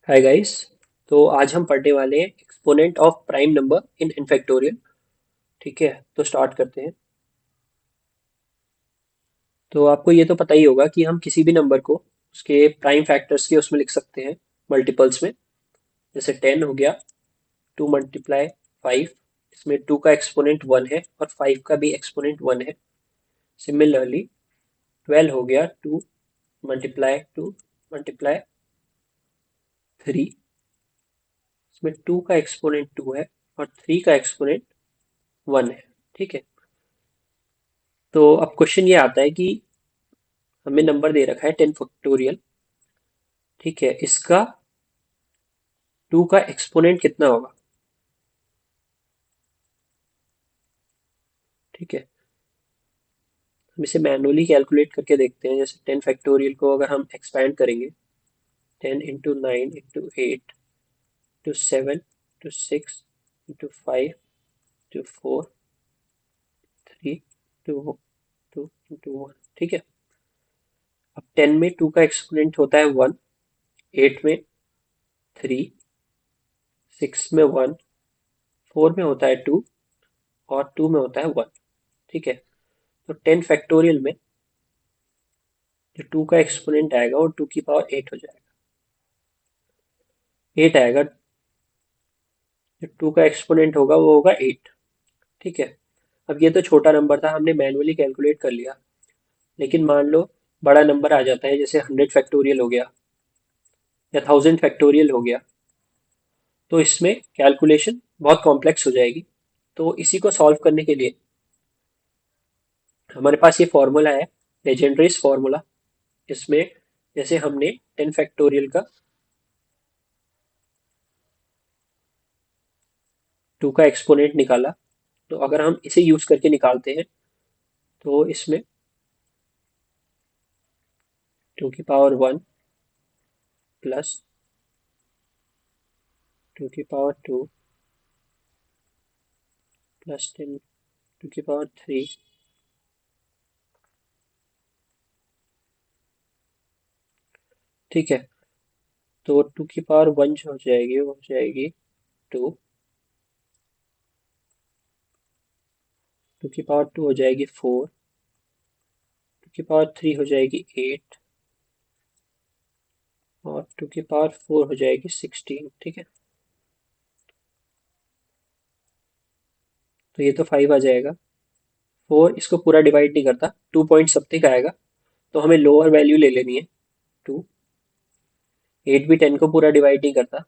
Hi guys. तो आज हम पढ़ने वाले हैं exponent of prime number in factorial. ठीक है, तो स्टार्ट करते हैं। तो आपको ये तो पता ही होगा कि हम किसी भी नंबर को उसके प्राइम फैक्टर्स के उसमें लिख सकते हैं, मल्टीपल्स में। जैसे 10 हो गया, 2 × 5। इसमें 2 का एक्सपोनेंट 1 है और 5 का भी एक्सपोनेंट 1 है। सिमिलरली 12 हो गया, 2 × 3। इसमें 2 का एक्सपोनेंट 2 है और 3 का एक्सपोनेंट 1 है। ठीक है, तो अब क्वेश्चन ये आता है कि हमें नंबर दे रखा है 10 फैक्टोरियल। ठीक है, इसका 2 का एक्सपोनेंट कितना होगा। ठीक है, हम इसे मैनुअली कैलकुलेट करके देखते हैं। जैसे 10 फैक्टोरियल को अगर हम एक्सपैंड करेंगे, 10 × 9 × 8 × 7 × 6 × 5 × 4 3 × 2 ठीक है। अब 10 में 2 का एक्सपोनेंट होता है 1, 8 में 3, 6 में 1, 4 में होता है 2 और 2 में होता है 1। ठीक है, तो 10 फैक्टोरियल में जो 2 का एक्सपोनेंट आएगा वो 2 की पावर 8 हो जाएगा। 8 आएगा, जो 2 का एक्सपोनेंट होगा वो होगा 8। ठीक है, अब ये तो छोटा नंबर था, हमने मैनुअली कैलकुलेट कर लिया। लेकिन मान लो बड़ा नंबर आ जाता है, जैसे 100 फैक्टोरियल हो गया या 1000 फैक्टोरियल हो गया, तो इसमें कैलकुलेशन बहुत कॉम्प्लेक्स हो जाएगी। तो इसी को सॉल्व करने के लिए हमारे पास ये फॉर्मूला है, लेजेंड्रीज फॉर्मूला। इसमें जैसे हमने 10 फैक्टोरियल का 2 का एक्सपोनेंट निकाला, तो अगर हम इसे यूज करके निकालते हैं तो इसमें 2 की पावर 1 प्लस 2 की पावर 2 प्लस 2 की पावर 3 ठीक है। तो 2 की पावर 1 जो हो जाएगी वो हो जाएगी 2, 2 की पावर 2 हो जाएगी 4, 2 की पावर 3 हो जाएगी 8 और 2 की पावर 4 हो जाएगी 16। ठीक है, तो ये तो 5 आ जाएगा। 4 इसको पूरा डिवाइड नहीं करता, 2 पॉइंट समथिंग आएगा, तो हमें लोअर वैल्यू ले लेनी है 2। 8 भी 10 को पूरा डिवाइड नहीं करता,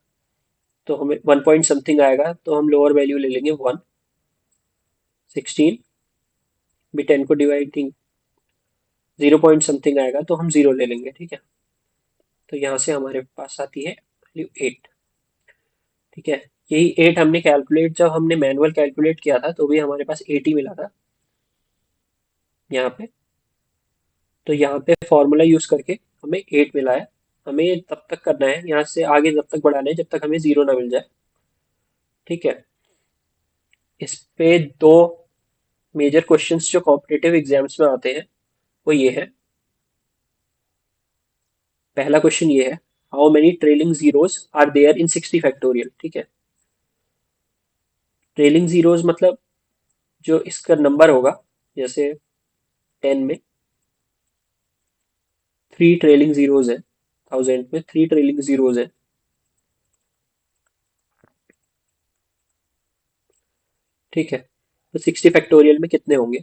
तो हमें 1 पॉइंट समथिंग आएगा, तो हम लोअर वैल्यू ले लेंगे 1। 16 भी 10 को डिवाइड नहीं, 0 पॉइंट समथिंग आएगा, तो हम 0 ले लेंगे। ठीक है, तो यहाँ से हमारे पास आती है वैल्यू 8। ठीक है, यही 8 हमने कैलकुलेट, जब हमने मैनुअल कैलकुलेट किया था तो भी हमारे पास 8 ही मिला था यहाँ पे। तो यहाँ पे फॉर्मूला यूज करके हमें 8 मिला है। हमें तब तक करना है, यहाँ से आगे जब तक बढ़ाना है जब तक हमें 0 ना मिल जाए। ठीक है, इस पे दो मेजर क्वेश्चंस जो कॉम्पिटिटिव एग्जाम्स में आते हैं वो ये है। पहला क्वेश्चन ये है, how many trailing zeros are there in 60 factorial. ठीक है, ट्रेलिंग जीरोस मतलब जो इसका नंबर होगा, जैसे 10 में 3 ट्रेलिंग जीरोस है, 1000 में 3 ट्रेलिंग जीरोस है। ठीक है, तो 60 फैक्टोरियल में कितने होंगे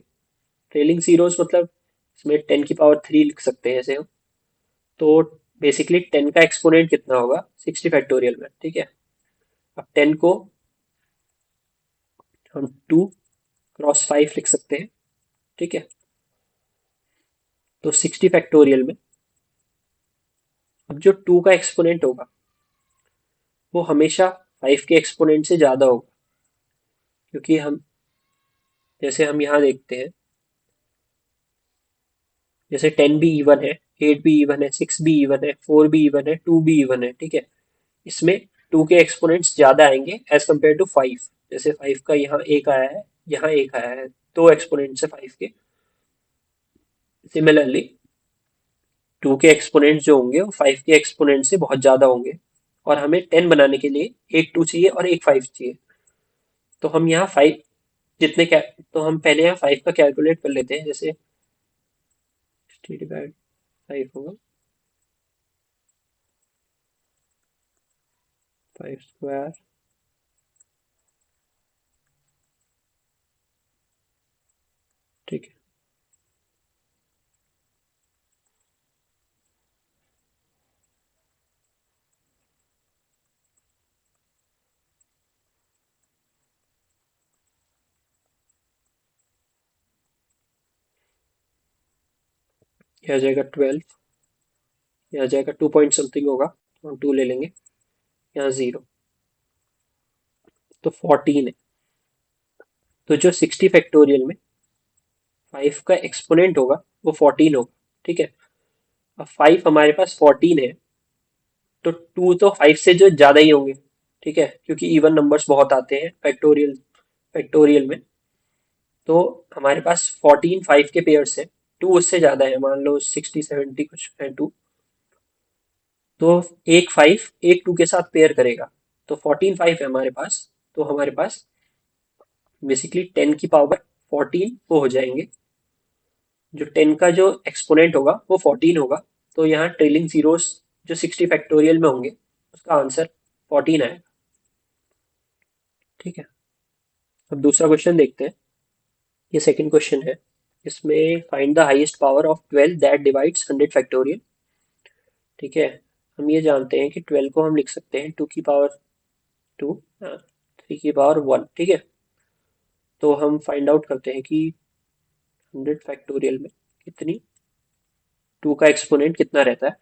ट्रेलिंग जीरोस, मतलब इसमें 10 की पावर 3 लिख सकते हैं ऐसे हम। तो बेसिकली 10 का एक्सपोनेंट कितना होगा 60 फैक्टोरियल में। ठीक है, अब 10 को हम 2 × 5 लिख सकते हैं। ठीक है, तो 60 फैक्टोरियल में अब जो 2 का एक्सपोनेंट होगा वो हमेशा 5 के एक्सपोनेंट से ज्यादा होगा, क्योंकि हम जैसे हम यहाँ देखते हैं, जैसे 10 भी इवन है, 8 भी इवन है, 6 भी इवन है, 4 भी इवन है, 2 भी इवन है। ठीक है, इसमें 2 के एक्सपोनेंट्स ज्यादा आएंगे एज कम्पेयर टू 5। जैसे 5 का यहाँ एक आया है, यहाँ एक आया है, दो एक्सपोनेंट्स है 5 के। सिमिलरली 2 के एक्सपोनेंट्स जो होंगे वो 5 के एक्सपोनेंट से बहुत ज्यादा होंगे, और हमें 10 बनाने के लिए एक 2 चाहिए और एक 5 चाहिए। तो हम यहाँ 5 जितने क्या, तो हम पहले यहाँ 5 का कैलकुलेट कर लेते हैं। जैसे 60/5 होगा 5 स्क्वायर, ठीक है। ये आ जाएगा 12, ये आ जाएगा 2 पॉइंट समथिंग होगा, तो हम 2 ले लेंगे। यहाँ 0, तो 14 है। तो जो 60 फैक्टोरियल में 5 का एक्सपोनेंट होगा वो 14 होगा, ठीक है। अब 5 हमारे पास 14 है, तो 2 तो 5 से जो ज्यादा ही होंगे, ठीक है, क्योंकि इवन नंबर्स बहुत आते हैं फैक्टोरियल फैक्टोरियल में। तो हमारे पास 14 5 के पेयर्स है, 2 उससे ज्यादा है, मान लो 60 70 कुछ है 2। तो एक 5 एक 2 के साथ पेयर करेगा, तो 14 5 है हमारे पास। तो हमारे पास बेसिकली 10 की पावर 14 वो हो जाएंगे। जो 10 का जो एक्सपोनेंट होगा वो 14 होगा। तो यहाँ ट्रेलिंग जीरोस जो 60 फैक्टोरियल में होंगे उसका आंसर 14 आएगा, ठीक है। अब दूसरा क्वेश्चन देखते हैं। ये सेकंड क्वेश्चन है। इसमें find the highest power of 12 that divides 100 factorial, ठीक है। हम ये जानते हैं कि 12 को हम लिख सकते हैं 2 की पावर 2, 3 की पावर 1, ठीक है। तो हम फाइंड आउट करते हैं कि 100 फैक्टोरियल में कितनी 2 का एक्सपोनेंट कितना रहता है।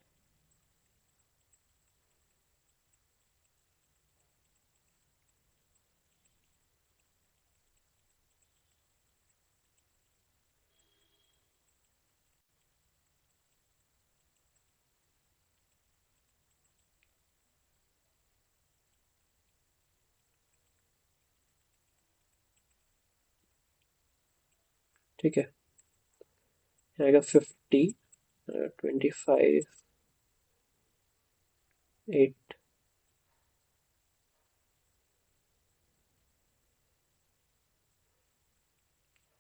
ठीक है, आएगा 50, 25, 8,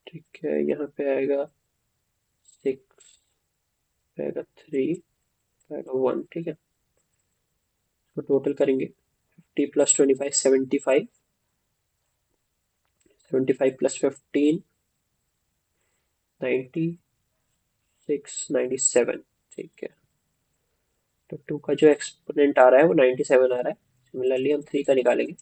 ठीक है। यहाँ पे आएगा 6, आएगा 3, आएगा 1, ठीक है। तो टोटल करेंगे 50 प्लस 25 75, 75 प्लस 15 96 97, ठीक है। तो 2 का जो एक्सपोनेंट आ रहा है वो 97 आ रहा है। सिमिलरली हम 3 का निकालेंगे।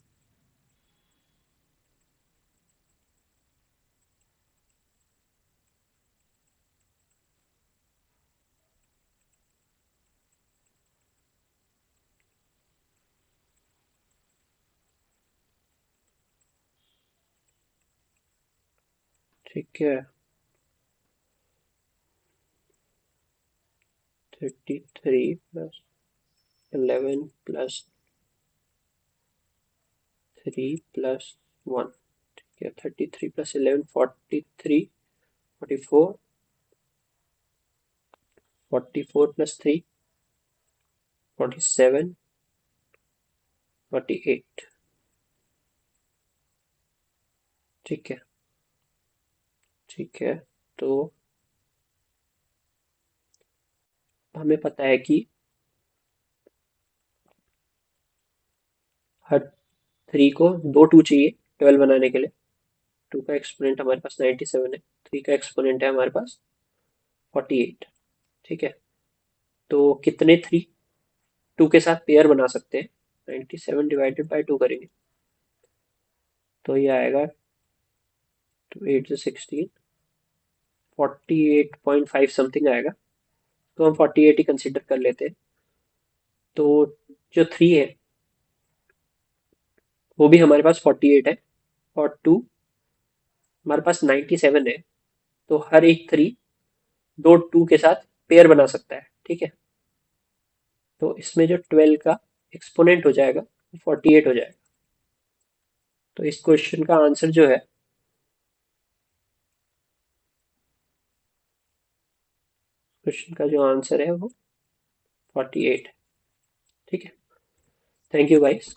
ठीक है, 33 प्लस 11 प्लस 3 प्लस 1, ठीक है। 33 प्लस 11 43, 44, 44 प्लस 3 47, 48, ठीक है। ठीक है, तो हमें पता है कि हर 3 को दो 2 चाहिए 12 बनाने के लिए। 2 का एक्सपोनेंट हमारे पास 97 है, 3 का एक्सपोनेंट है हमारे पास 48, ठीक है। तो कितने 3 2 के साथ पेयर बना सकते हैं? 97 डिवाइडेड बाई 2 करेंगे तो ये आएगा 2 8 से 16, 48.5 समथिंग आएगा। तो हम 48 ही कंसिडर कर लेते हैं। तो जो 3 है वो भी हमारे पास 48 है, और 2 हमारे पास 97 है। तो हर एक 3 दो 2 के साथ पेयर बना सकता है, ठीक है। तो इसमें जो 12 का एक्सपोनेंट हो जाएगा 48 हो जाएगा। तो इस क्वेश्चन का आंसर जो है, क्वेश्चन का जो आंसर है वो 48 है, ठीक है। Thank you guys.